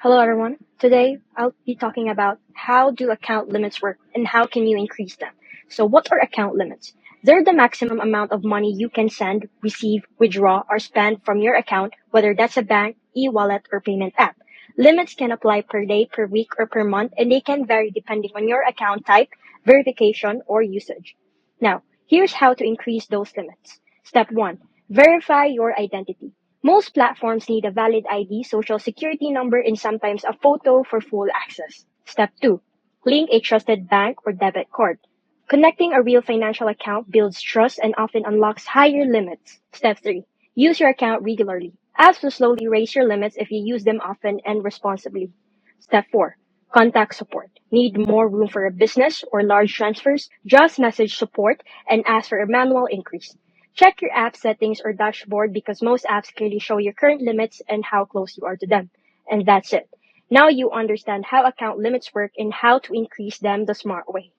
Hello everyone. Today I'll be talking about how do account limits work and how can you increase them. So what are account limits? They're the maximum amount of money you can send, receive, withdraw, or spend from your account, whether that's a bank, e-wallet, or payment app. Limits can apply per day, per week, or per month, and they can vary depending on your account type, verification, or usage. Now, here's how to increase those limits. Step 1. Verify your identity. Most platforms need a valid ID, social security number, and sometimes a photo for full access. Step 2. Link a trusted bank or debit card. Connecting a real financial account builds trust and often unlocks higher limits. Step 3. Use your account regularly. Apps will slowly raise your limits if you use them often and responsibly. Step 4. Contact support. Need more room for a business or large transfers? Just message support and ask for a manual increase. Check your app settings or dashboard because most apps clearly show your current limits and how close you are to them. And that's it. Now you understand how account limits work and how to increase them the smart way.